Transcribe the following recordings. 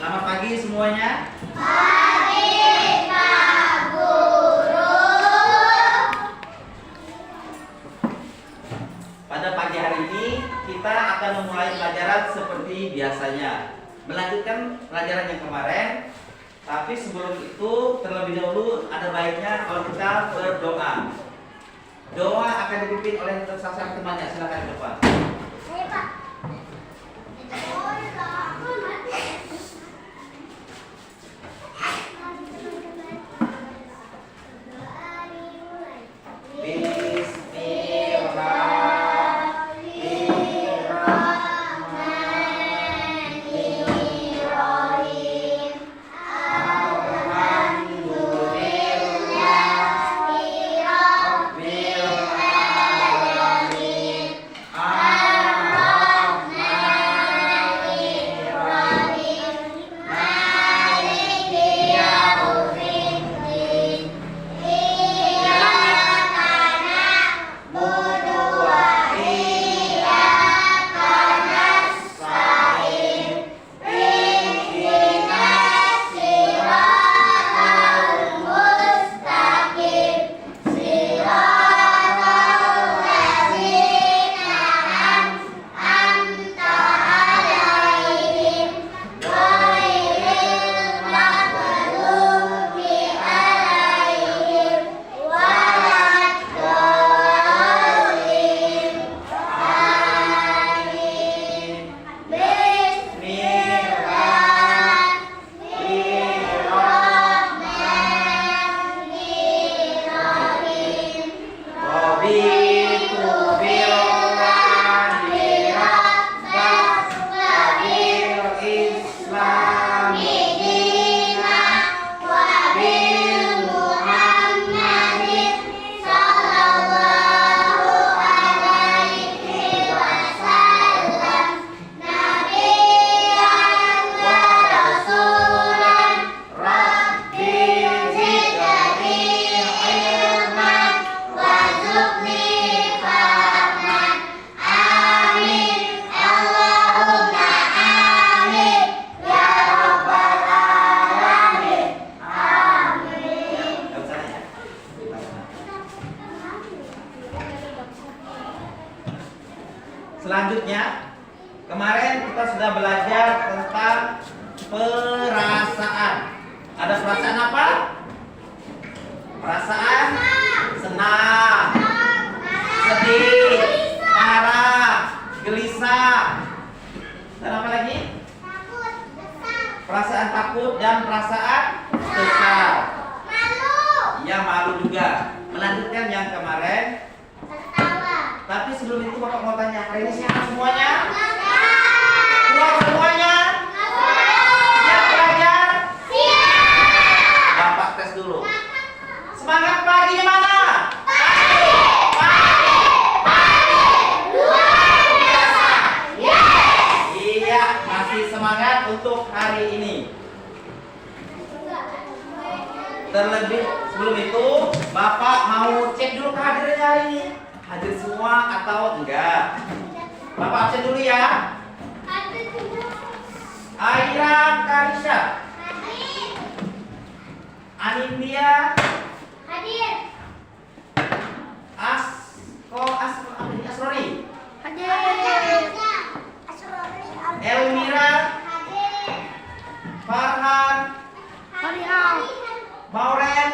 Selamat pagi semuanya. Pagi, Pak Guru. Pada pagi hari ini kita akan memulai pelajaran seperti biasanya, melanjutkan pelajaran yang kemarin. Tapi sebelum itu terlebih dahulu ada baiknya kalau kita berdoa. Doa akan dipimpin oleh salah satu temannya. Silakan ke depan. Ayo, Pak. Selanjutnya, kemarin kita sudah belajar tentang perasaan. Ada perasaan apa? Perasaan senang, sedih, marah, gelisah. Dan apa lagi? Perasaan takut dan perasaan kesal. Ya, malu juga. Melanjutkan yang kemarin. Tapi sebelum itu Bapak mau tanya, hari ini siap semuanya? Siap semuanya? Siap belajar? Siap. Bapak tes dulu. Semangat pagi mana? Pagi. Luar biasa. Yes. Iya, masih semangat untuk hari ini. Terlebih sebelum itu, Bapak mau cek dulu kehadirannya hari ini. Hadir semua atau enggak? Bapak absen dulu ya. Aira Karisha. Anindya. Hadir. Asrori. Hadir. Elmira. Farhan. Mauren.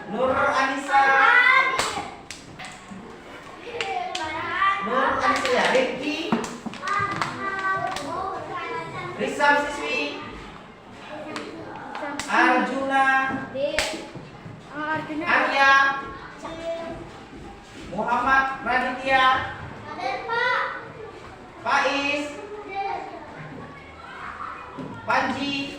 Nur Anissa. Nur Anissa ya. Rifki. Risam Siswi. Arjuna. Arya. Muhammad Raditya. Faiz. Panji.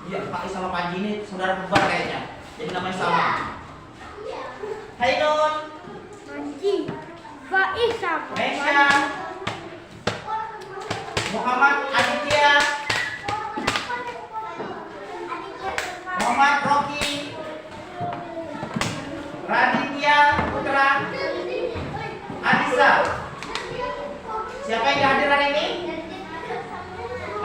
Iya, Faiz sama Panji ini saudara kembar kayaknya. Jadi namanya sama. Hai Nun. Mesya. Muhammad Aditya. Muhammad Rocky. Raditya Putra. Anissa. Siapa yang hadir hari ini?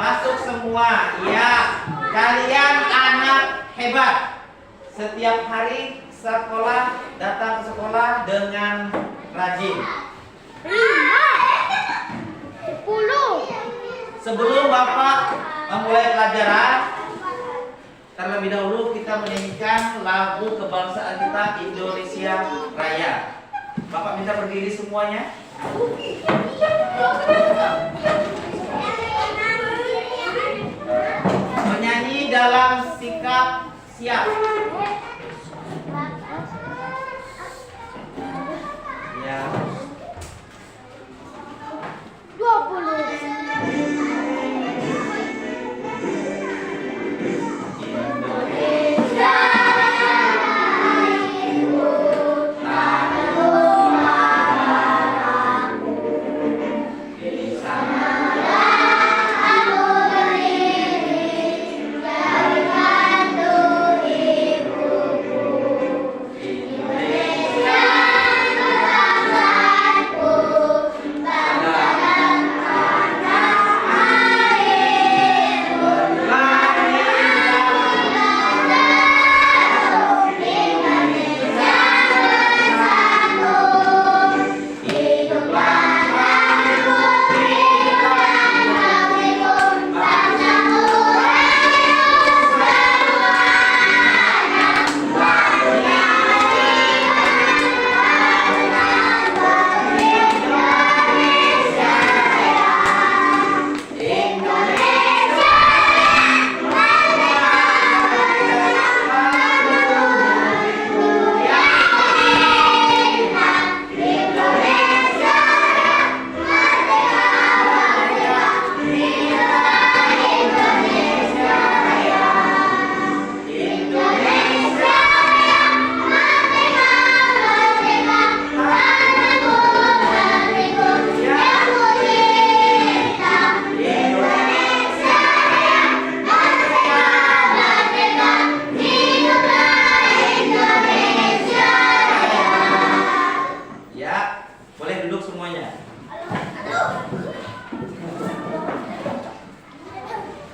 Masuk semua. Ya, kalian anak hebat. Setiap hari sekolah, datang ke sekolah dengan rajin. 10. Sebelum Bapak memulai pelajaran, terlebih dahulu kita menyanyikan lagu kebangsaan kita Indonesia Raya. Bapak minta berdiri semuanya. Menyanyi dalam sikap siap. Ya. 20.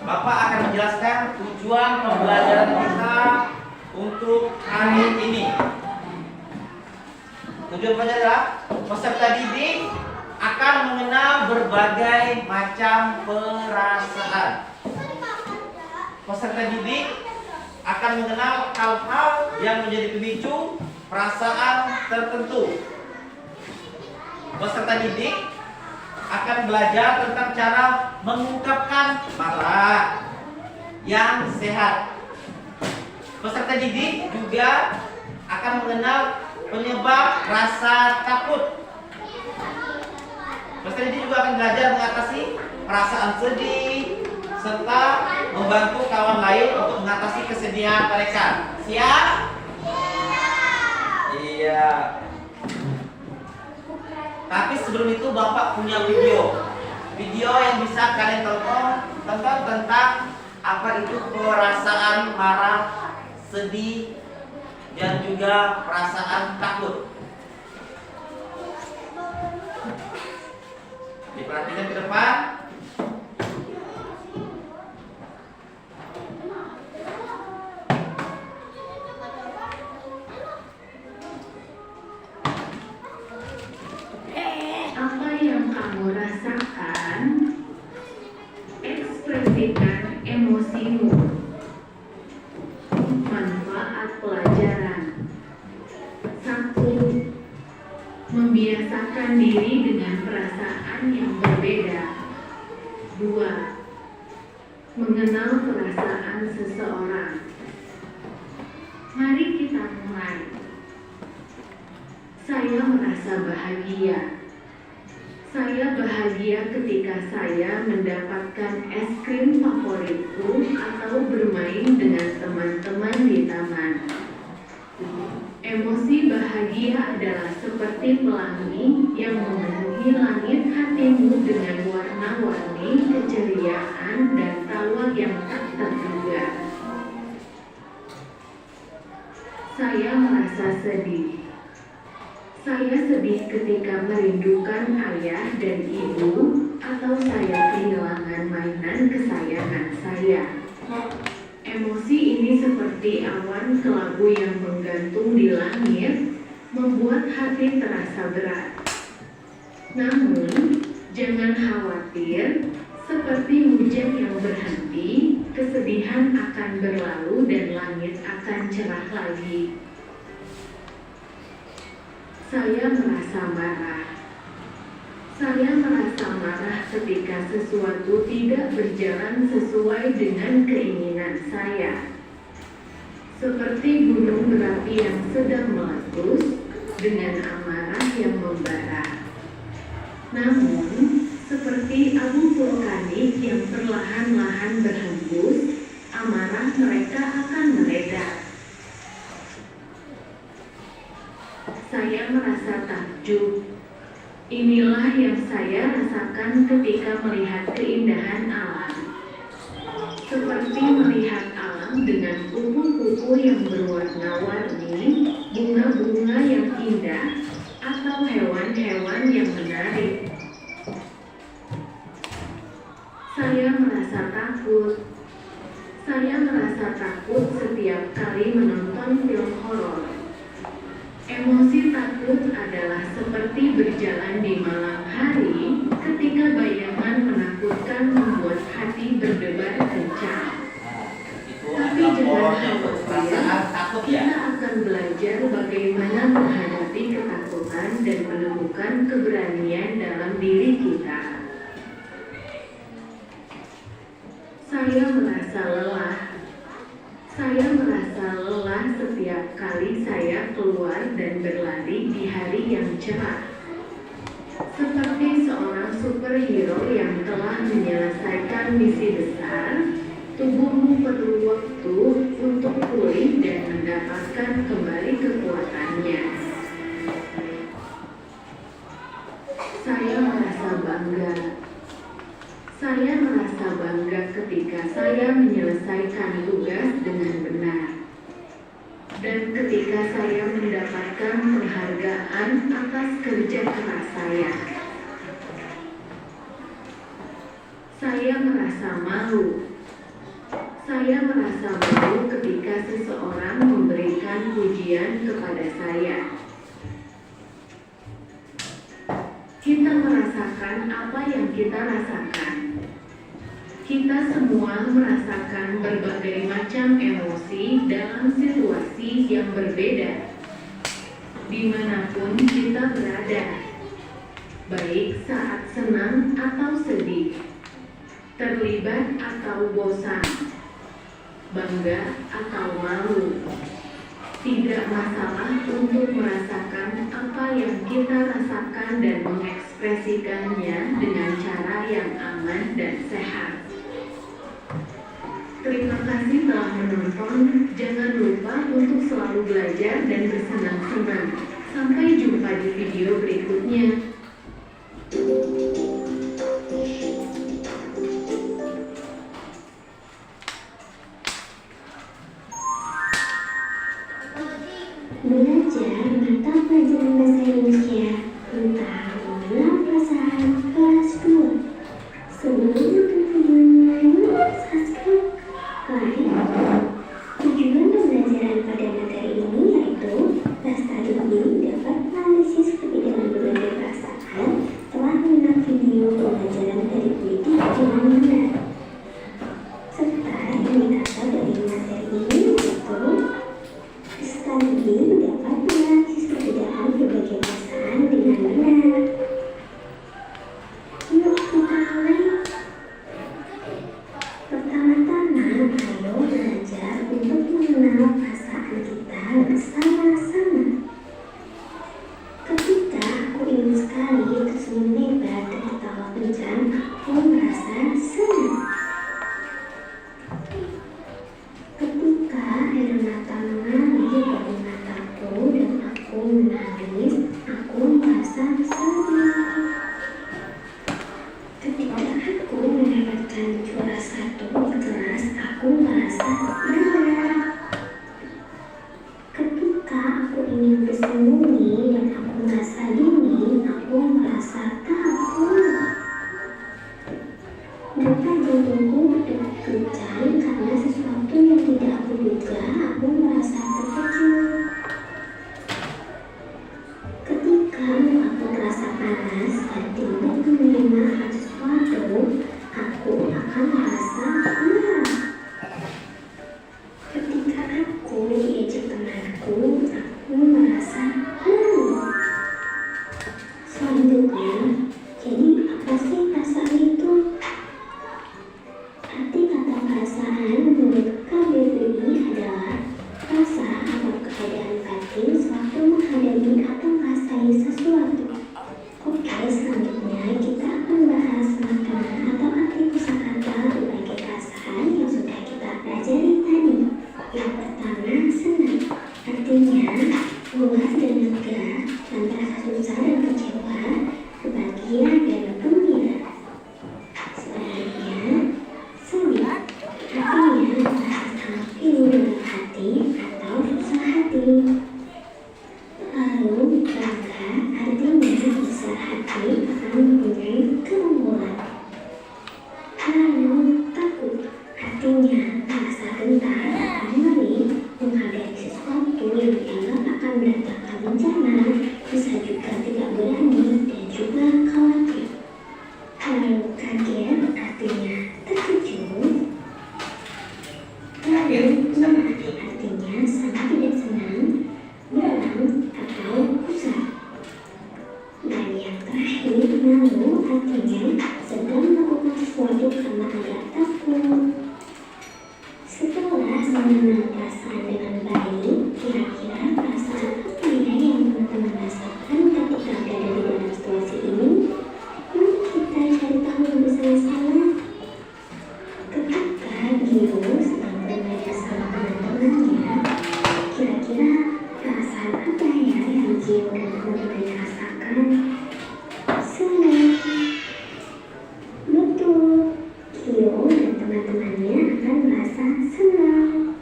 Bapak akan menjelaskan tujuan pembelajaran kita untuk hari ini. Tujuan pembelajaran adalah peserta didik akan mengenal berbagai macam perasaan. Peserta didik akan mengenal hal-hal yang menjadi pemicu perasaan tertentu. Peserta didik akan belajar tentang cara mengungkapkan marah yang sehat. Peserta didik juga akan mengenal penyebab rasa takut. Peserta didik juga akan belajar mengatasi perasaan sedih serta membantu kawan lain untuk mengatasi kesedihan mereka. Siap? Iya. Tapi sebelum itu Bapak punya video yang bisa kalian tonton tentang apa itu perasaan marah, sedih, dan juga perasaan takut. Diperhatikan ke depan. Apa yang kamu rasakan, ekspresikan emosimu. Manfaat pelajaran. 1. Membiasakan diri dengan perasaan yang berbeda. 2. Mengenal perasaan seseorang. Mari kita mulai. Saya merasa bahagia. Saya bahagia ketika saya mendapatkan es krim favoritku atau bermain dengan teman-teman di taman. Emosi bahagia adalah seperti pelangi yang memenuhi langit hatimu dengan warna-warni, keceriaan, dan tawa yang tak terduga. Saya merasa sedih. Saya sedih ketika merindukan ayah dan ibu, atau saya kehilangan mainan kesayangan. seperti awan kelabu yang menggantung di langit, membuat hati terasa berat. Namun, jangan khawatir, seperti hujan yang berhenti, kesedihan akan berlalu dan langit akan cerah lagi. Saya merasa marah. Saya merasa marah ketika sesuatu tidak berjalan sesuai dengan keinginan saya. Seperti gunung berapi yang sedang meletus dengan amarah yang membara. Namun, seperti abu vulkanik yang perlahan-lahan berhembus, amarah mereka akan mereda. Saya merasa takjub. Inilah yang saya rasakan ketika melihat keindahan alam. Seperti melihat alam dengan kupu-kupu yang berwarna-warni, bunga-bunga yang indah, atau hewan-hewan yang menarik. Saya merasa takut. Saya merasa takut setiap kali menonton film horor. Emosi takut adalah seperti berjalan di malam hari ketika bayangan menakutkan membuat hati berdebar kencang. Tapi jangan khawatir, kita akan belajar bagaimana menghadapi ketakutan dan menemukan keberanian dalam diri kita. Saya merasa lelah. Saya merasa lelah setiap kali saya keluar dan berlari di hari yang cerah. Seperti seorang superhero yang telah menyelesaikan misi besar, tubuhmu perlu waktu untuk pulih dan mendapatkan kembali kekuatannya. Saya merasa bangga. Saya merasa bangga ketika saya menyelesaikan tugas dengan benar. Dan ketika saya mendapatkan penghargaan atas kerja keras saya. Saya merasa malu. Saya merasa malu ketika seseorang memberikan pujian kepada saya. Kita merasakan apa yang kita rasakan. Kita semua merasakan berbagai macam emosi dalam situasi yang berbeda. Dimanapun kita berada, baik saat senang atau sedih, terlibat atau bosan, bangga atau malu. Tidak masalah untuk merasakan apa yang kita rasakan dan mengekspresikannya dengan cara yang aman dan sehat. Terima kasih telah menonton. Jangan lupa untuk selalu belajar dan bersenang-senang. Sampai jumpa di video berikutnya. Belajar mata pelajaran bahasa Indonesia tentang mengenal perasaan kelas 2. Sebelum nonton videonya, subscribe, like. Tujuan pembelajaran pada materi ini yaitu Lestari dapat menganalisis perbedaan berbagai perasaan setelah mengenal video pembelajaran dari Widi dengan benar. Serta indikator dari materi ini yaitu Lestari dapat menganalisis perbedaan berbagai perasaan dengan benar. Yuk kita mulai. Pertama-tama, ayo belajar untuk mengenal perasaan kita bersama-sama. Ketika aku ingin sekali tersenyum lebar dan tertawa kencang, aku merasa senang. Ketika air mata mengalir dari mataku dan aku menangis, aku merasa sedih. Ketika aku mendapatkan juara 1 di kelas, aku merasa bangga. Ketika aku ingin bersembunyi dan aku merasa dingin, aku merasa takut. Jika jantungku berdetak kencang karena sesuatu yang tidak aku duga. Aku merasa terkejut. Ketika aku terasa panas dan tidak menerima sesuatu, aku akan merasa marah. Ketika aku diejek temanku, aku merasa malu. Selanjutnya, jadi apa sih perasaan itu? Arti kata perasaan menurut KBBI adalah rasa atau keadaan batin sewaktu menghadapi atau merasai sesuatu. Oke, selanjutnya kita akan bahas makna atau arti kosakata berbagai perasaan yang sudah kita pelajari tadi. Yang pertama, senang. Artinya puas dan lega, antara susah dan kecewa, kebahagiaan dan gembira. Selanjutnya, sedih. Artinya rasa sangat pilu dalam hati atau susah hati. Lalu bangga, artinya besar hati akan mempunyai keunggulan. Lalu takut, artinya merasa gentar atau ngeri menghadapi sesuatu yang dianggap akan mendatangkan bencana, bisa juga tidak berani dan juga khawatir. Lalu kaget, artinya terkejut. Lalu artinya sangat tidak senang, berang atau kusam. Dan yang terakhir, malu artinya sedang melakukan sesuatu karena agak takut. Setelah mengenal perasaan dengan baik, kira-kira perasaan apa ya yang teman-teman rasakan ketika berada di dalam situasi ini? Mari kita cari tahu bersama-sama. Ketika Gio sedang bermain bersama teman-temannya, kira-kira perasaan apa ya yang Gio dan teman-temannya rasakan? Senang. Betul, Gio dan teman-temannya akan merasa senang.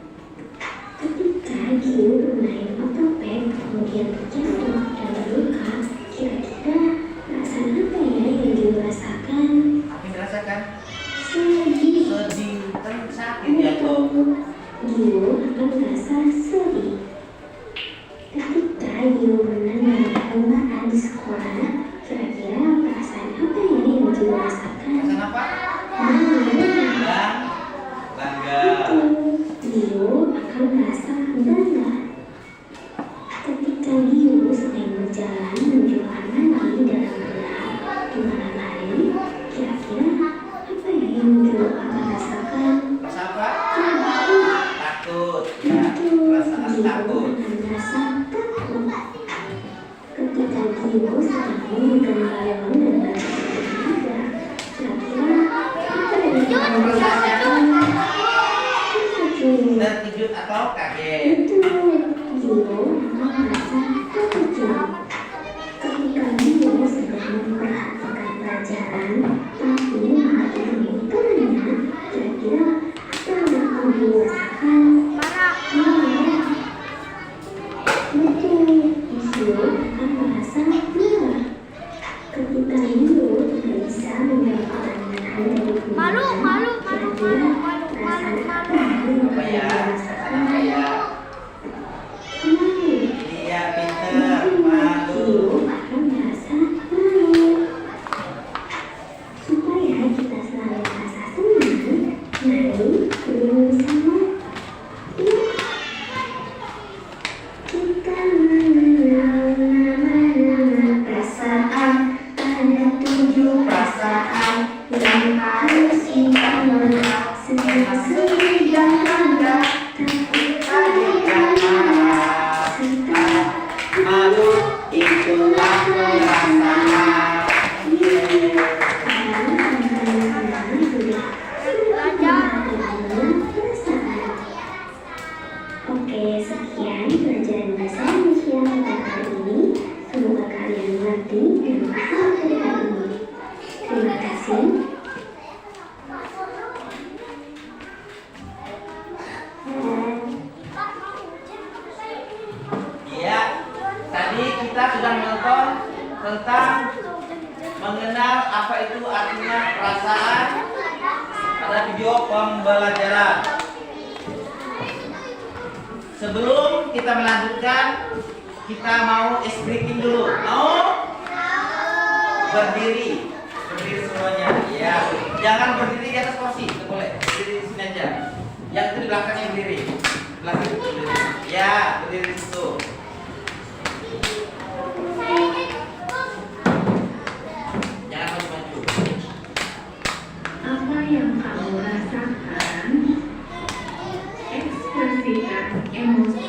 Ketika Gio bermain otopet kemudian terjatuh dan terluka, kira-kira perasaan apa ya yang Gio rasakan? Apa yang dirasakan? Sedih. Sedih, kan sakit jatuh. Gio akan merasa sedih. Ketika Gio menang dalam perlombaan di sekolah, kira-kira perasaan apa ya yang Gio rasakan? Perasaan apa? Bangga. Bangga. Gio akan merasa bangga. Ketika Gio sedang berjalan menuju kamar mandi dalam gelap di malam hari, kira-kira apa ya yang Gio akan rasakan? Perasaan apa? Takut. Takut. Ya, perasaan Gio takut. akan merasa takut. Ketika Gio sedang memegang balon dan balon bertenaga, kira-kira apa yang Gio rasakan? Terkejut. Terkejut atau kaget? Betul, Gio akan merasa terkejut. Ketika Gio sedang memperhatikan pelajaran, tapi malah ingin temannya, kira-kira apa yang akan Gio rasakan? Marah. Betul, Gio akan merasa marah. Ketika Gio tidak bisa menjawab pertanyaan dari gurunya, kira-kira perasaan apa yang Apa ya? rasakan? Apa ya? Malu. Iya, pinter. Malu. Gio akan merasa malu. Supaya kita selalu merasa senang, mari bersama kita mengenal nama-nama perasaan. Ada 7 perasaan yang harus kita mengenal. Senang, sedih, dan bangga, takut, kaget, dan marah. Malu itulah perasaan. Oke, sekian pelajaran bahasa Indonesia pada kali ini. Semoga kalian mengerti dan paham pada kali ini. Terima kasih. video pembelajaran. Sebelum kita melanjutkan, kita mau ice breaking dulu. Mau? Berdiri. Berdiri semuanya. Ya. Jangan berdiri di atas kursi. Tidak boleh. Berdiri di sini aja. Yang itu di belakangnya berdiri. Belakang itu berdiri. Ya, berdiri di situ. Jangan maju-maju. Apa yang kamu rasakan? Ekspresikan emosi.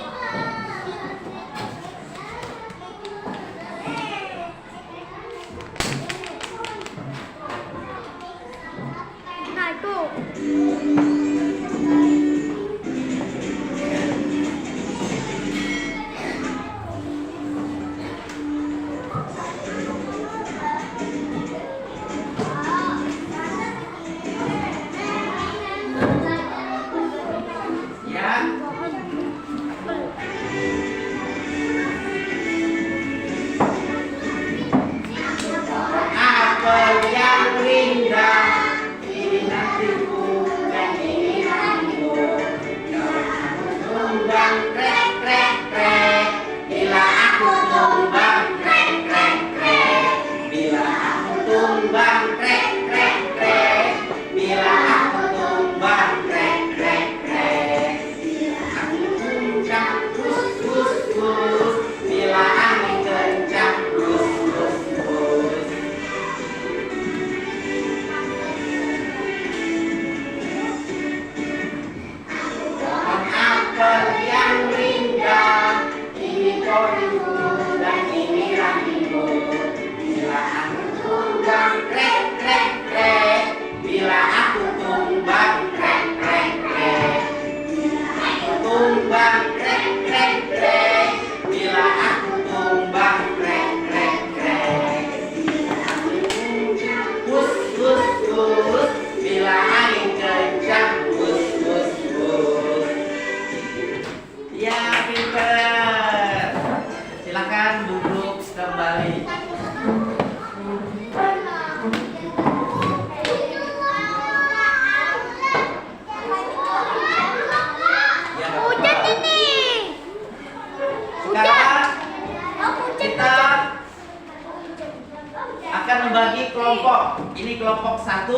Membagi kelompok. Ini kelompok 1,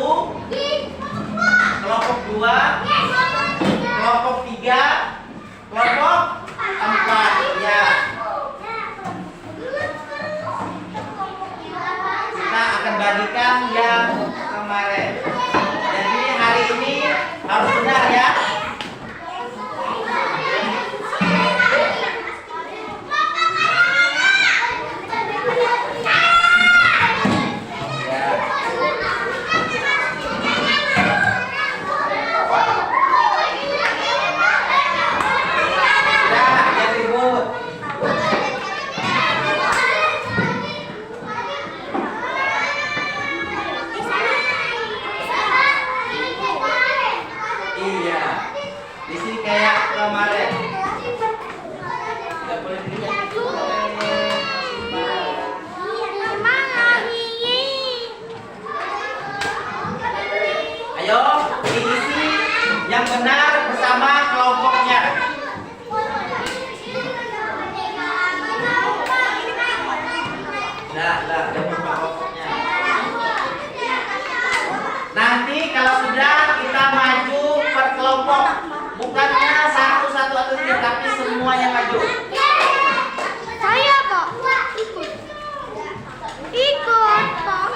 kelompok 2, kelompok 3, kelompok 4. Ya. Kita akan bagikan yang kemarin. Jadi hari ini harus benar ya. Kemarin nggak boleh dilihat. Ayo diisi yang benar bersama kelompoknya. Kelompoknya. Nanti kalau sudah kita maju per kelompok. Bukannya satu-satu atau tidak, tapi semuanya maju. Saya kok ikut. Ikut kok.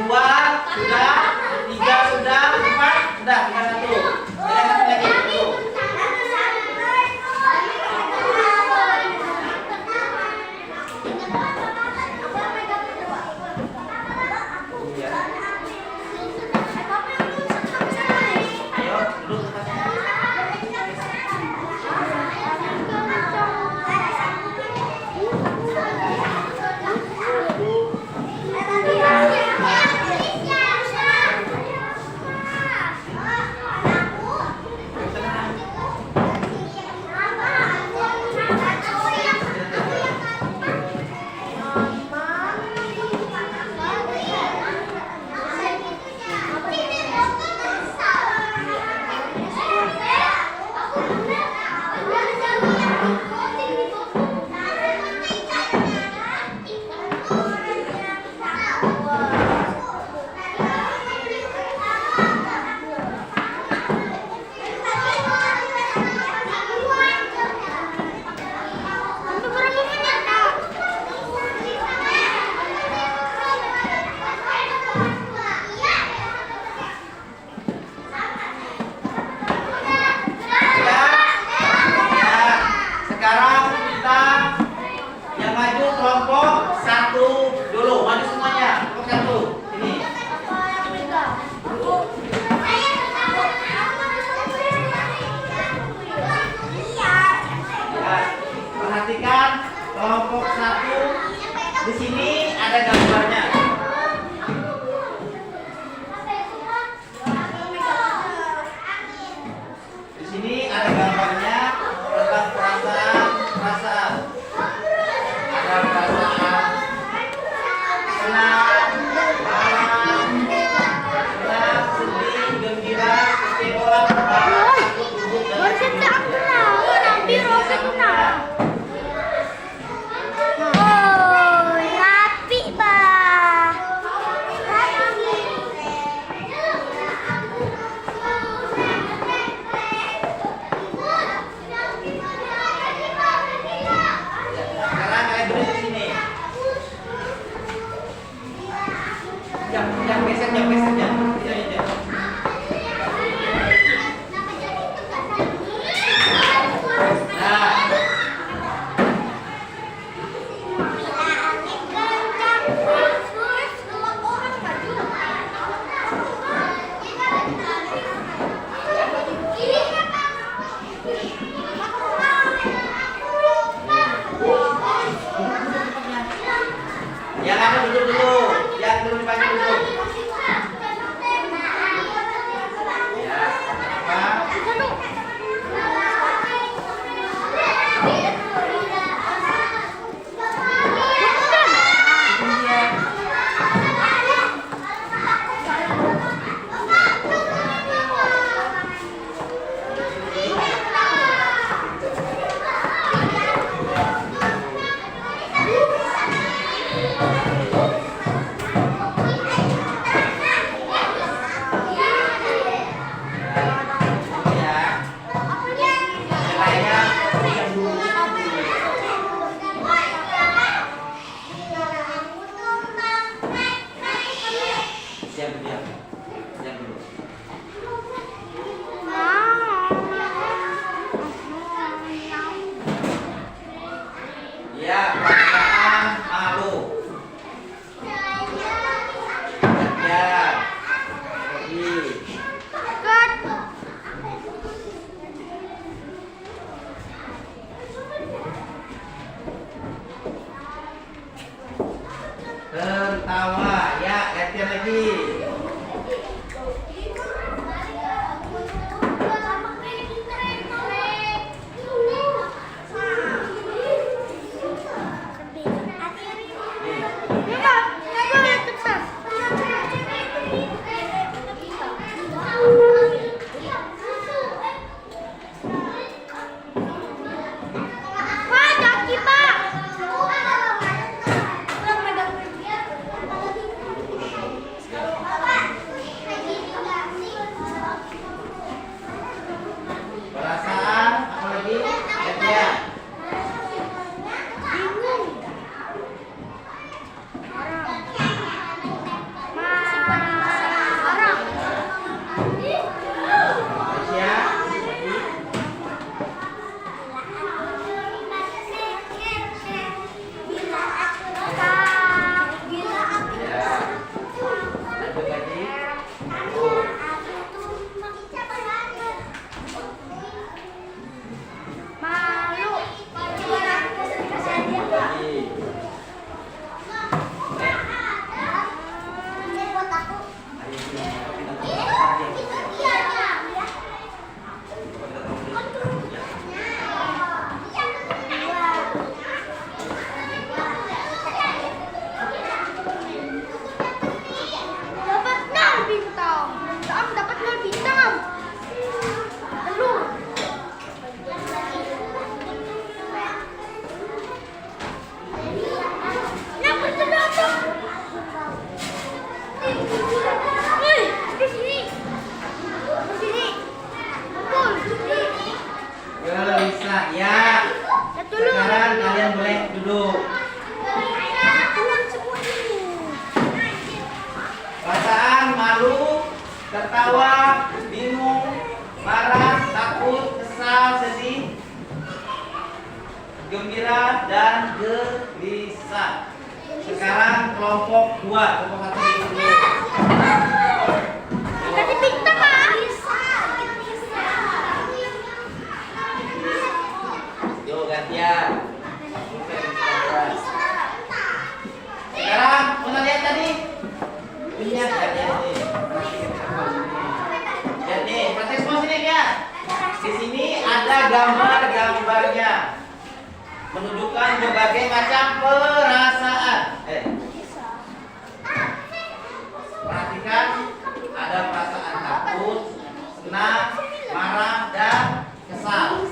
kedua sudah, ketiga sudah, empat sudah, tinggal satu. Tinggal satu lagi. Tuh. Ayo, duduk tempatnya. Sekarang kita yang maju kelompok satu dulu, maju semuanya, kelompok satu. Ini. Ya, perhatikan kelompok satu. Di sini ada gambarnya. Di sini ada gambarnya tentang perasaan. Ada perasaan senang, marah, senang, sedih, gembira, kecewa, bahagia, takut, gugup, dan sebagainya. Rapi bah. Sekarang kalian duduk di sini. Jangan geser. Iya. Nah, yang ada duduk dulu, yang belum dipanggil dulu. Ya, apa? Diam dulu. Ya, perasaan malu. Ya, sedih. Tertawa, ya, latihan lagi. gelisah. Sekarang kelompok 2, kelompok 1 dulu. Kasih pintar, Pak. Yuk gantian. Sekarang mana lihat tadi? Punya gantian nih. Lihat nih, perhatikan semua sini ya. Di sini ada gambar-gambarnya menunjukkan berbagai macam perasaan. Perhatikan, ada perasaan takut, senang, marah, dan kesal.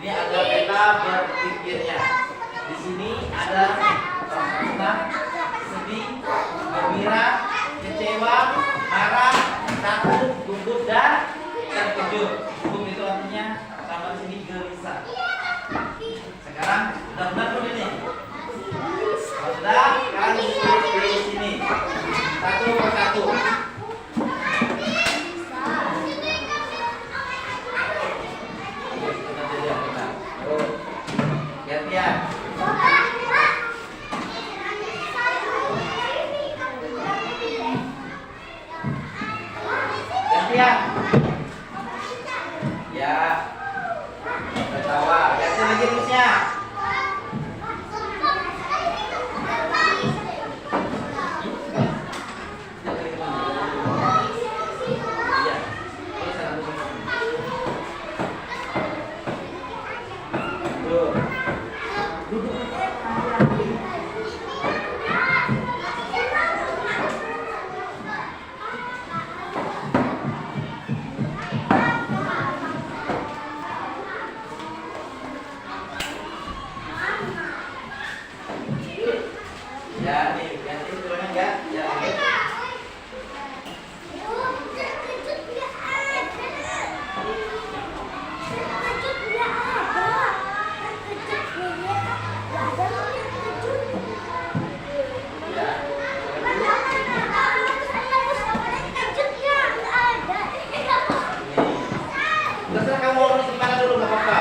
Ini ada peta berpikirnya. Di sini ada perasaan senang, sedih, gembira, kecewa, marah, takut, gugup, dan terkejut. Gugup itu artinya sama di sini gelisah. Sekarang sudah benar belum ini? Kalau sudah, sekarang ditulis di sini satu persatu. Gantian. Gantian. Ya. Tertawa. Gantian lagi terusnya. Ya, nih, ganti turunnya enggak? Ya. Terserah kamu urus di mana dulu, enggak apa-apa.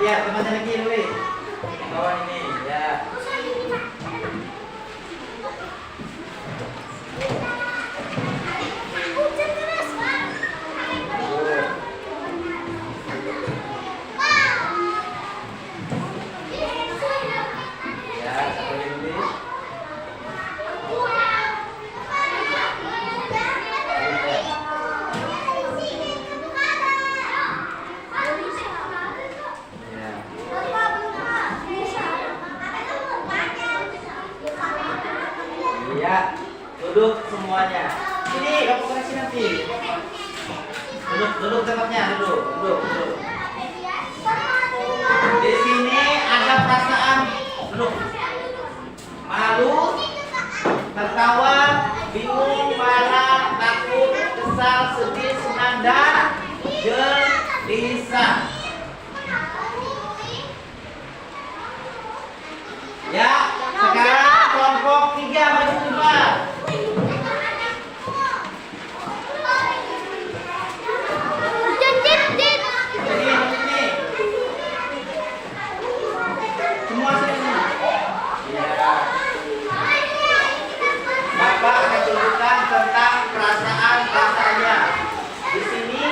Ya, teman-teman lagi dulu. Kawan ini, ya. Ya, satu lagi dulu. Ya, duduk semuanya. Ini kamu koreksi nanti. Duduk tempatnya, duduk. Di sini ada perasaan duduk. Malu, tertawa, bingung, marah, takut, kesal, sedih, senang, dan gelisah. Ya, sekarang kelompok 3 maju depan. Sini. Semua sini. Ya. Bapak akan tunjukkan tentang perasaannya. Di sini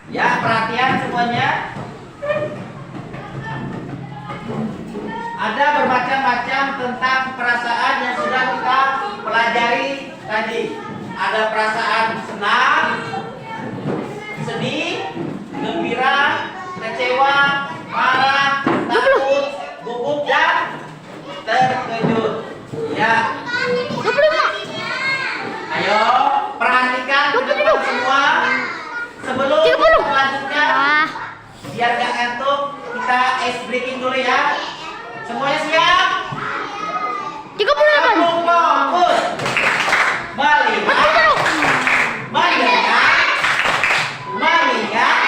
Ya, perhatian semuanya. Ada bermacam-macam tentang perasaan yang sudah kita pelajari tadi. Ada perasaan senang, sedih, gembira, kecewa, marah, takut, gugup, dan terkejut. Ya. Ayo, perhatikan teman-teman semua. Sebelum kita melanjutkan, biar gak ngantuk, kita ice breaking dulu ya. Semuanya siap? 38. Fokus. Melihat. Melihat.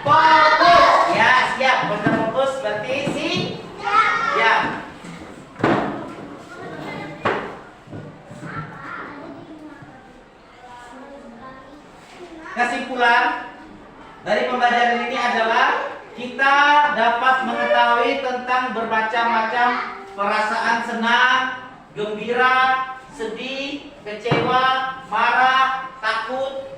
Fokus. Ya, siap. Benar fokus berarti siap. Kesimpulan dari pembelajaran ini adalah kita dapat mengetahui tentang bermacam-macam perasaan senang, gembira, sedih, kecewa, marah, takut,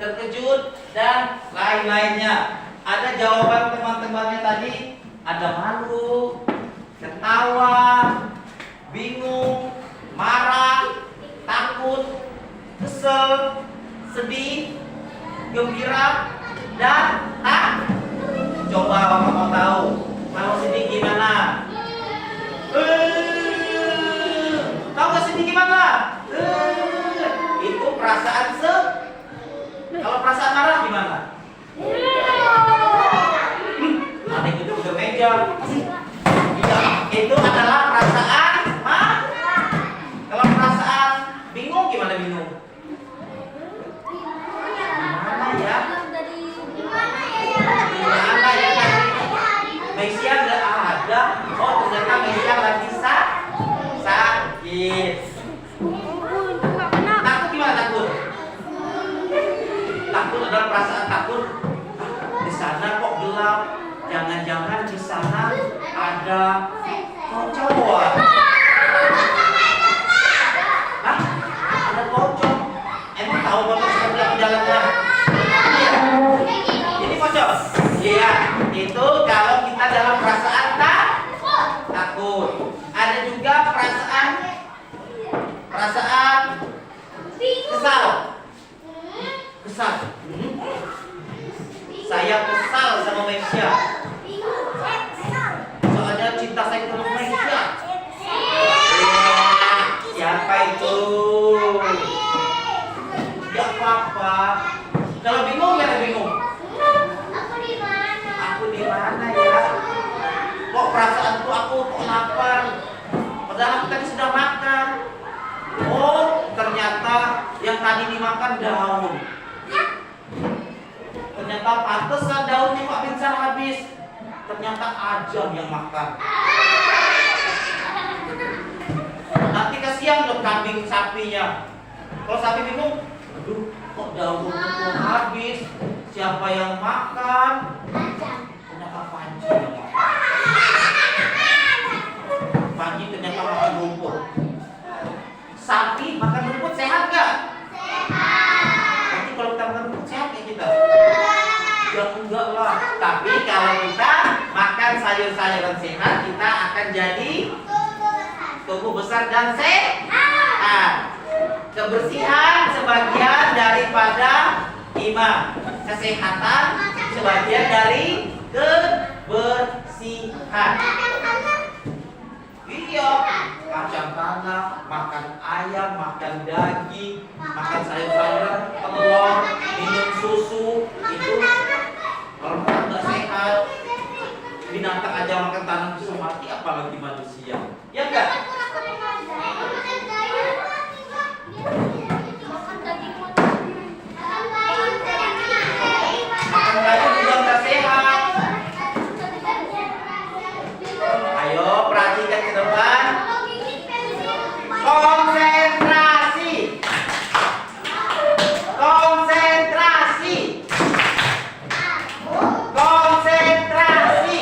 terkejut, dan lain-lainnya. Ada jawaban teman-temannya tadi, ada malu, ketawa, bingung, marah, takut, kesel, sedih, gembira, dan coba Bapak mau tahu kalau sedih gimana? Tahu gak sedih gimana? Itu perasaan kalau perasaan marah gimana? Ada yang duduk ke meja. Itu adalah perasaan Kalau perasaan bingung gimana bingung? Gimana ya tadi? Mesia nggak ada. Oh ternyata Mesia lagi sakit. Takut gimana takut? Takut adalah perasaan takut. Di sana kok gelap. Jangan-jangan di sana ada kecoa. Hah? Ada pocong? Emang tahu bapak seperti apa jalannya? Ini pocong? Iya. Itu kalau kita dalam perasaan takut. Ada juga perasaan kesal. Saya kesal sama Mesia. Soalnya cinta saya ke Mesia. Siapa itu? Ya apa-apa. Kalau bingung ya bingung. Aku di mana ya? Kok perasaanku aku kok lapar? Padahal aku tadi sudah makan. Oh, ternyata yang tadi dimakan daun. Ternyata pantesan daunnya kok pingsan habis. Ternyata ajam yang makan. Nanti kasihan dong kambing sapinya. Kalau sapi bingung, aduh kok daunku habis. Siapa yang makan? Ternyata Panji yang makan. Panji ternyata makan rumput. Sapi makan rumput sehat gak? Nanti kalau kita makan rumput sehat kayak kita? Ya enggak lah. Tapi kalau kita makan sayur-sayuran sehat, kita akan jadi tumbuh besar dan sehat. Kebersihan sebagian daripada iman. Kesehatan sebagian dari kebersihan. Iya, kacang tanah, makan ayam, makan daging, makan sayur-sayuran, telur, minum susu, itu kalau makan nggak sehat. Binatang aja makan tanah bisa mati, apalagi manusia. Ya enggak? Makan daging juga nggak sehat. Ayo perhatikan ke depan. Konsentrasi. Konsentrasi. Konsentrasi.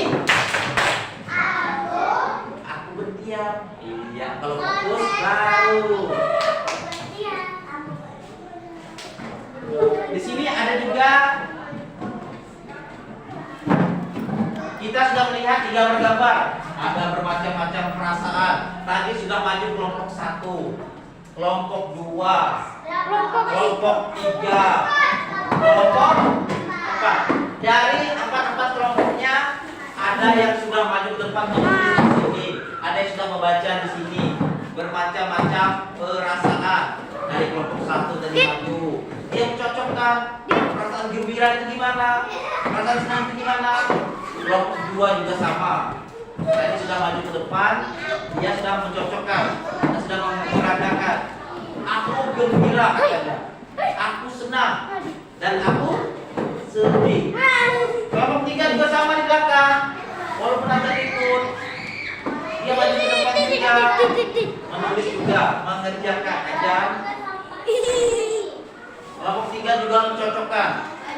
Aku berdiam. Iya, kalau fokus baru. Di sini ada juga Kita sudah melihat 3 gambar. Ada bermacam-macam perasaan. Tadi sudah maju kelompok 1, kelompok 2, kelompok 3, kelompok 4. Dari 4 kelompoknya ada yang sudah maju ke depan menulis di sini, ada yang sudah membaca di sini. Bermacam-macam perasaan. Dari kelompok 1 tadi maju. Dia mencocokkan perasaan gembira itu gimana, perasaan senang itu gimana. Kelompok 2 juga sama. Tadi sudah maju ke depan, dia sudah mencocokkan, dia sudah mengatakan, aku gembira katanya, aku senang, dan aku sedih. Kelompok 3 juga sama di belakang, walaupun ada ikut, dia maju ke depan juga, menulis juga, mengerjakan aja. Kelompok 3 juga mencocokkan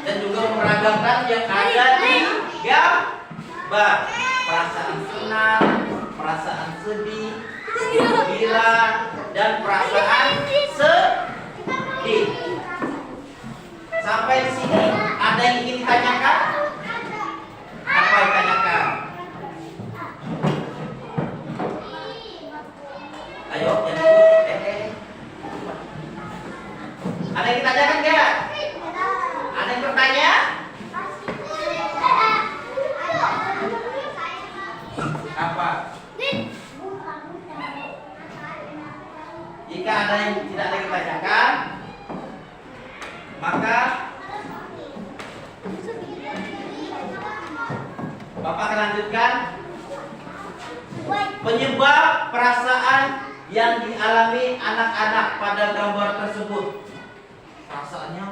dan juga meragakan yang ada di gambar. Perasaan senang, perasaan sedih, gembira, dan perasaan sedih. Sampai di sini ada yang ingin ditanyakan? Apa yang ditanyakan? Ayo, yang ikut. Ada yang ditanyakan nggak? Ada yang bertanya? Apa? Jika ada yang tidak ada yang ditanyakan, maka Bapak akan lanjutkan penyebab perasaan yang dialami anak-anak pada gambar tersebut. Perasaannya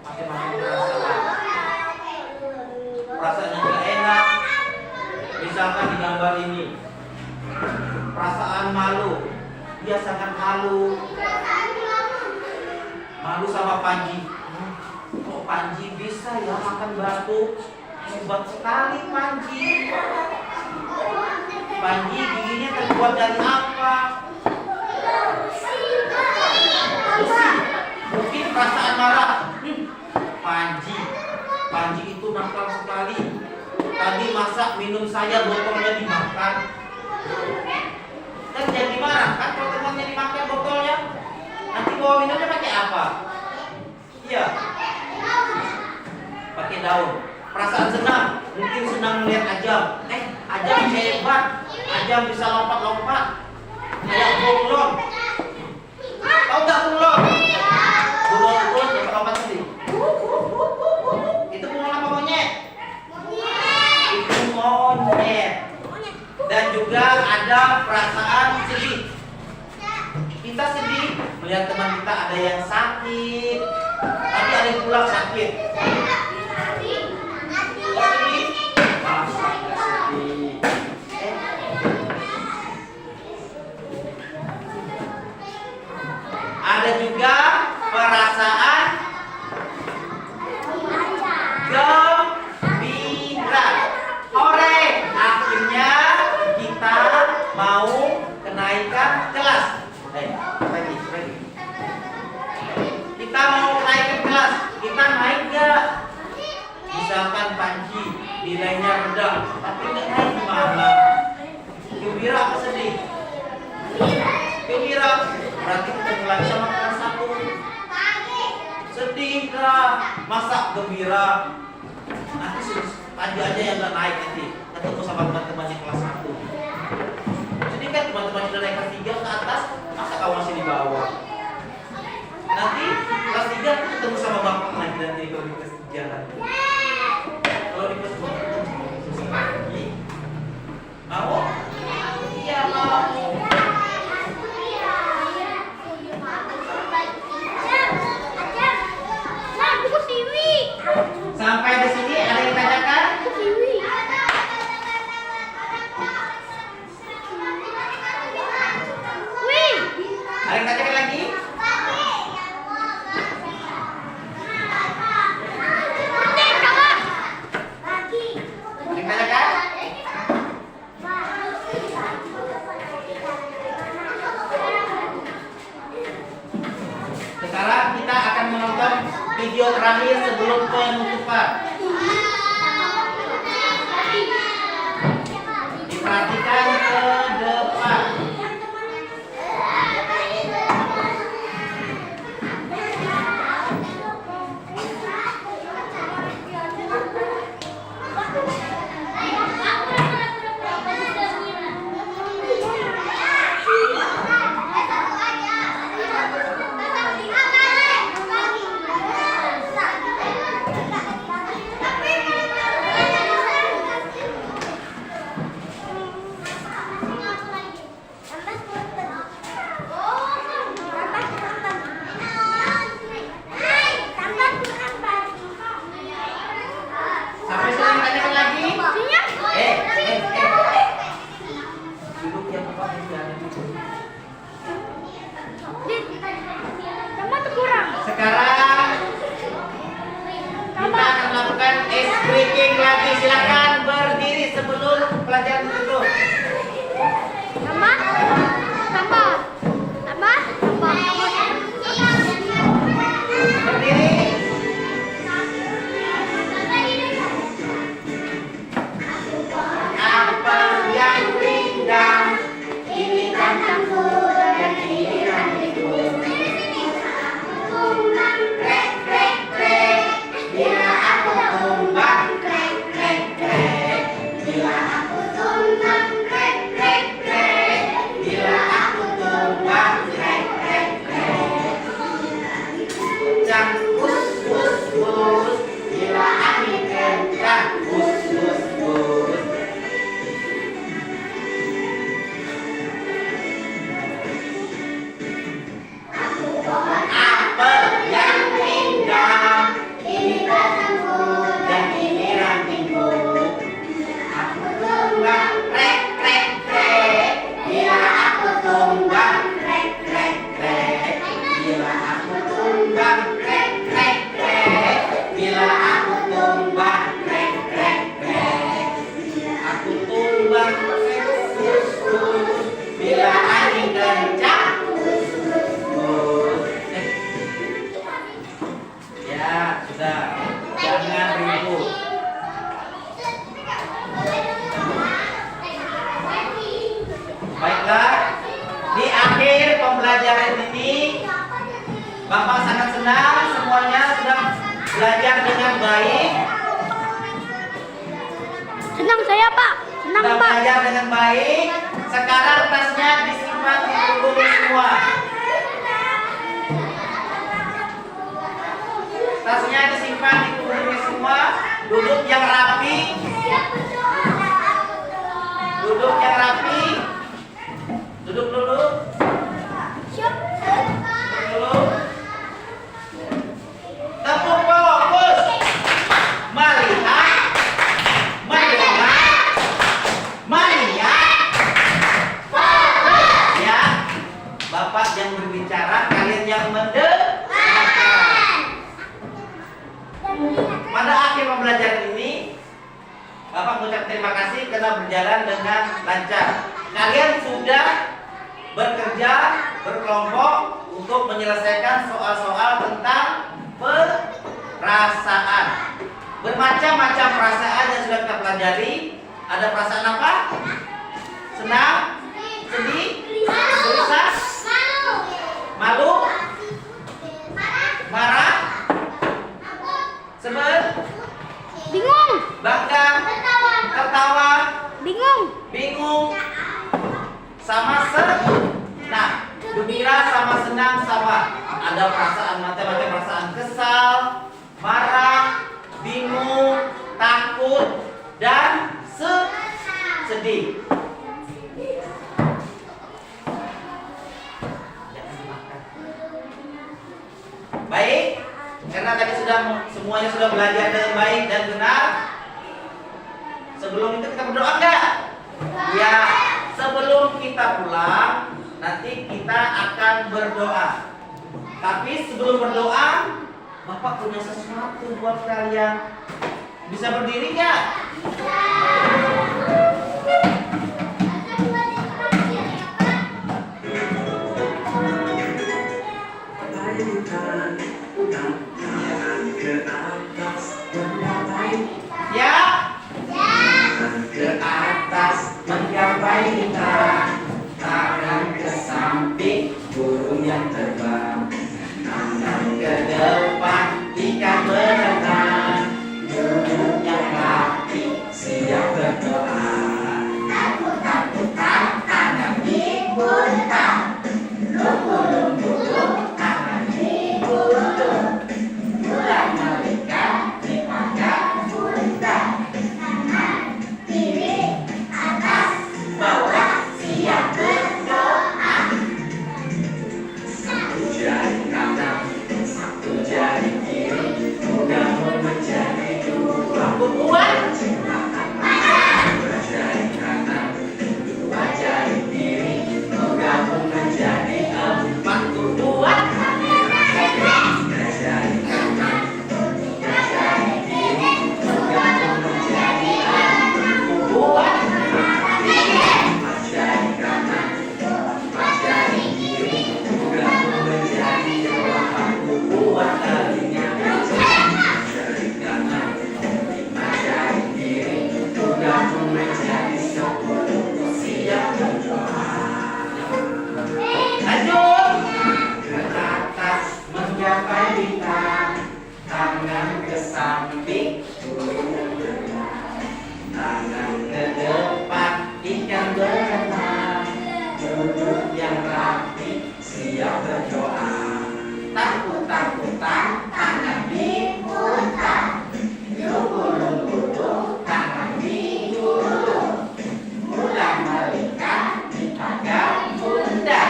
macam-macam perasaan. Perasaan yang tidak enak, misalkan di gambar ini, perasaan malu, dia sangat malu, malu sama Panji. Kok Panji bisa ya makan batu? Hebat sekali Panji. Panji giginya terbuat dari apa? Besi. Mungkin perasaan marah. Panji itu nakal sekali. Tadi masak minum saya botolnya dimakan. Dan jadi marah kan kalau temannya dimakan botolnya. Nanti bawa minumnya pakai apa? Iya. Pakai daun. Perasaan senang, mungkin senang melihat Ajam. Ajam hebat. Ajam bisa lompat-lompat kayak bunglon. Tahu nggak bunglon? Bunglon yang lompat sendiri. Itu bunglon apa monyet? Itu monyet. Dan juga ada perasaan sedih. Kita sedih melihat teman kita ada yang sakit. Tadi ada yang pulang sakit. Ada juga perasaan gembira. Hore, akhirnya kita mau kenaikan kelas. Lagi. Kita mau kenaikan kelas. Kita naik gak? Misalkan Panji nilainya rendah, tapi nggak naik gimana? Gembira apa sedih? Gembira. Berarti kita mulai sama kelas 1. Sedih lah, masa gembira? Nanti Panji aja yang nggak naik nanti. Ketemu sama teman-temannya kelas 1. Sedih kan teman-teman sudah naik kelas 3 ke atas, masa kau masih di bawah? Nanti kelas 3 ketemu sama bapak lagi nanti kalau di kelas 3 lagi. Kalau di kelas 2 ketemu sama Yesus lagi. Mau? Iya mau. Sampai di sini ada yang tanyakan? Ada yang tanyakan lagi? Ada yang tanyakan? Sekarang kita akan menonton video terakhir sebelum penutupan. melakukan ice breaking lagi. Silakan berdiri sebelum pelajaran ditutup. Tambah. Tambah. Tambah. Tambah. Berdiri. Apel yang indah, ini kantangku dan ini rambutku. Krek krek krek, bila aku tumbang. Krek krek krek, bila aku tumbang. Krek krek krek, bila aku tumbang. Krek krek krek. Kencang bus bus bus, bila angin kencang bus bus bus. Apel yang indah, ini batangku dan ini rantingku. Aku tumbang, krek krek krek, bila aku tumbang. Krek krek krek, bila aku tumbang. Krek krek krek, bila aku tumbang. Krek krek krek, aku tumbang. Bila angin kencang. Ya, sudah. Jangan ribut. Baiklah, di akhir pembelajaran ini Bapak sangat senang semuanya sudah belajar dengan baik. Senang saya, Pak. Senang, Sudah Pak. belajar dengan baik. Sekarang tasnya disimpan di punggung semua. Tasnya disimpan di punggungnya semua. Duduk yang rapi. Duduk yang rapi. Duduk dulu. Duduk dulu. Tepuk fokus. Melihat. Mendengar. Melihat. Fokus. Ya. Bapak yang berbicara, kalian yang mendengarkan. Pada akhir pembelajaran ini, Bapak mengucap terima kasih karena berjalan dengan lancar. Kalian sudah bekerja berkelompok untuk menyelesaikan soal-soal tentang perasaan. Bermacam-macam perasaan yang sudah kita pelajari. Ada perasaan apa? Senang, sedih, gelisah, malu, marah, sebel, Bingung. bangga, tertawa, Bingung. sama senang. Gembira sama senang sama. Ada perasaan macam-macam, perasaan kesal, marah, bingung, takut, dan sedih. Baik, karena tadi semuanya sudah belajar dengan baik dan benar. Sebelum itu kita berdoa enggak? Ya, sebelum kita pulang nanti kita akan berdoa. Tapi sebelum berdoa, Bapak punya sesuatu buat kalian. Bisa berdiri nggak? Ya, ke atas menggapai bintang, tangan ke samping burung yang terbang, tangan ke depan ikan berenang, duduk yang rapi siap berdoa. Takut tangan dibentang, lumpuh tangan dibuntung, mulai malaikat dipanggil. samping, tangan ke depan, ikan berenang, duduk yang rapi, siap berdoa. Takut, tangan diputar, lunggu, tangan digulung, mulai melingkar di pagar bunda,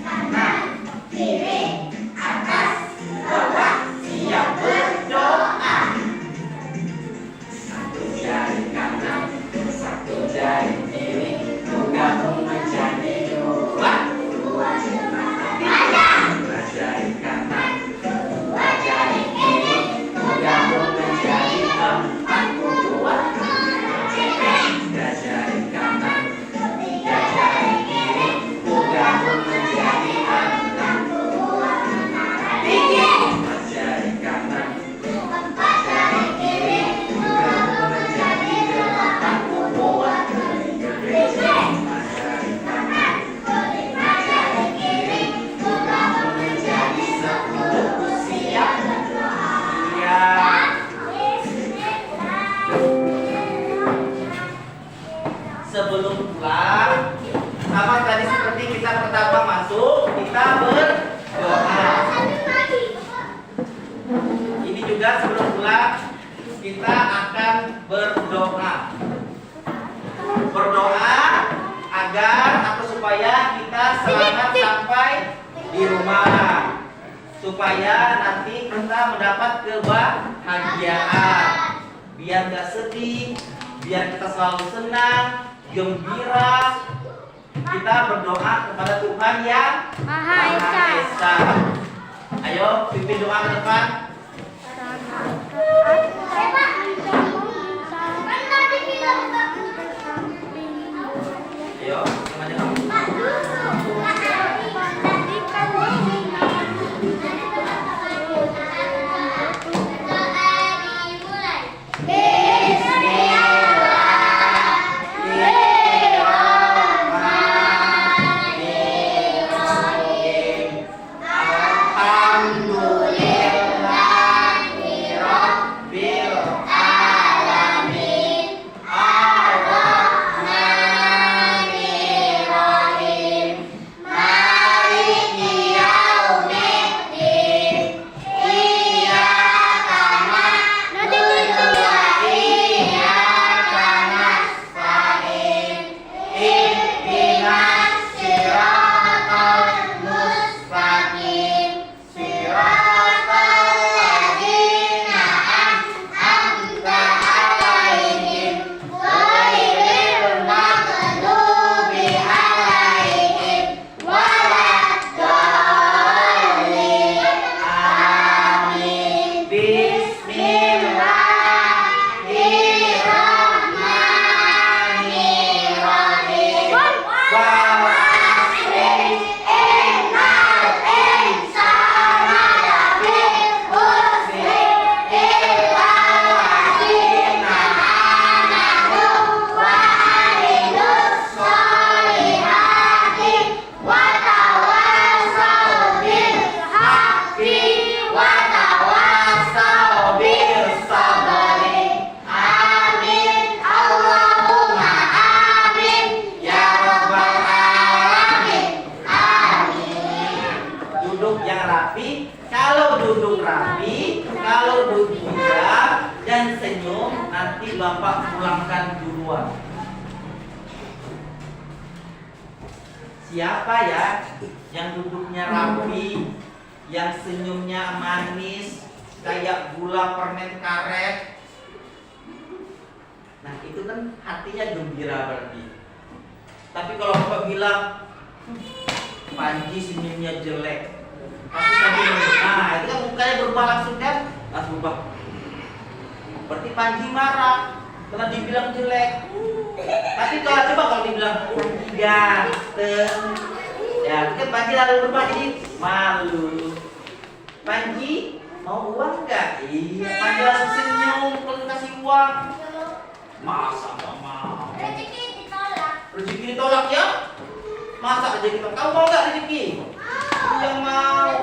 kanan, kiri, atas, bawah, siap berdoa. Satu jari kanan, satu jari kiri, menggabung menjadi dua. Dua jari kanan, dua jari kiri, menggabung menjadi empat. Dua jari kanan, tiga jari kiri, menggabung menjadi enam. Empat jari kanan, empat jari kiri, menggabung menjadi delapan. Dua lima jari kanan, lima jari kiri, menggabung menjadi 10. Siap? Siap. Sebelum pulang, sama tadi seperti kita pertama masuk, kita berdoa. Ini juga sebelum pulang, kita akan berdoa. Berdoa agar atau supaya kita selamat sampai di rumah. Supaya nanti kita mendapat kebahagiaan. Biar gak sedih, biar kita selalu senang, gembira. Kita berdoa kepada Tuhan yang Maha Esa. Ayo pimpin doa ke depan. Ayo semuanya kamu. Bapak pulangkan duluan. Siapa ya yang duduknya rapi, yang senyumnya manis kayak gula permen karet? Nah itu kan hatinya gembira berarti. Tapi kalau Bapak bilang Panji senyumnya jelek, pasti tadi nah itu kan mukanya berubah langsung kan? Langsung berubah. Berarti Panji marah karena dibilang jelek. Tapi kalau dibilang Panji ganteng, ya kan Panji lalu berubah jadi malu. Panji mau uang nggak? Iya. Panji langsung senyum kalau kasih uang. Masa nggak mau? Rezeki ditolak ya? Masa rezeki ditolak? Kamu mau nggak rezeki? Aku yang mau.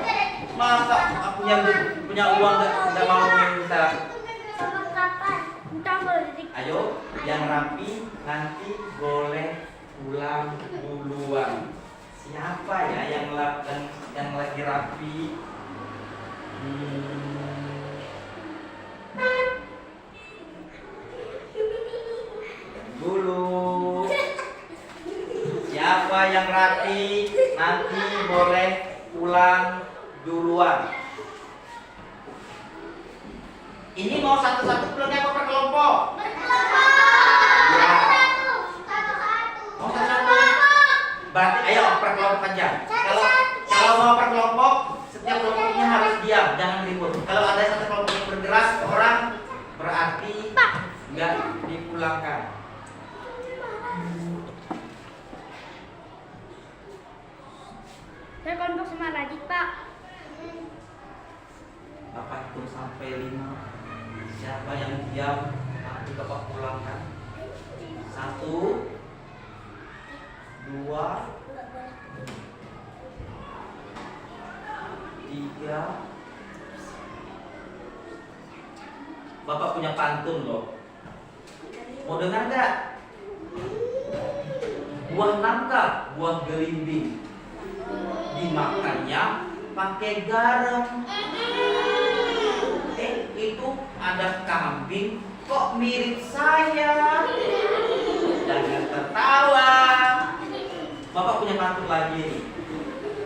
Masa aku yang punya uang nggak mau minta? Ayo, yang rapi nanti boleh pulang duluan. Siapa ya yang lagi rapi? Dulu. Siapa yang rapi nanti boleh pulang duluan. Ini mau satu-satu pulangnya apa per kelompok? Ya. Mau satu-satu. Berarti ayo per kelompok aja. Kalau mau per kelompok, setiap kelompoknya harus diam, jangan ribut. Kalau ada satu kelompok yang bergerak orang, berarti nggak dipulangkan. Saya kelompok sama Radit, Pak. Bapak hitung sampai 5. Siapa yang diam nanti Bapak pulangkan. 1, 2, 3. Bapak punya pantun loh. Mau dengar nggak? Buah nangka, buah gelinding, dimakannya pakai garam. Itu ada kambing kok mirip saya. Jangan tertawa. Bapak punya pantun lagi nih.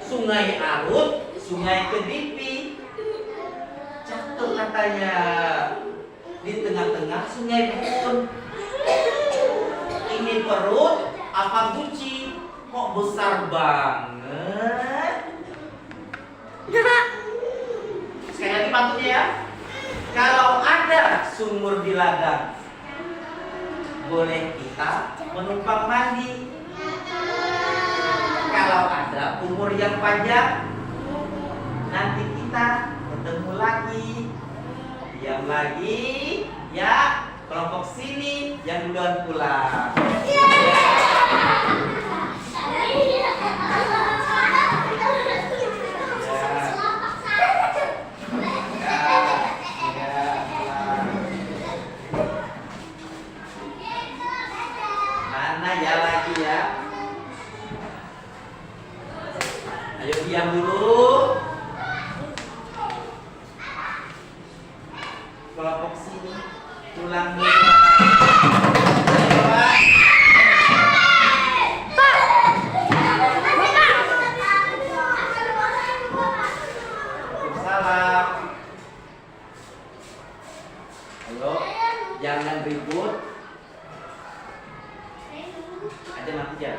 Sungai Arut, sungai Kediri, jatuh katanya di tengah-tengah sungai Bun. Ini perut apa guci kok besar banget? Sekali lagi pantunnya ya. Kalau ada sumur di ladang, boleh kita menumpang mandi. Kalau ada umur yang panjang, nanti kita ketemu lagi. Diam lagi, ya. Kelompok sini yang duluan pulang. Ayo diam dulu. Kelompok sini pulang dulu. Ayo, Pak. Salam. Ayo, jangan ribut. Ada mati ya.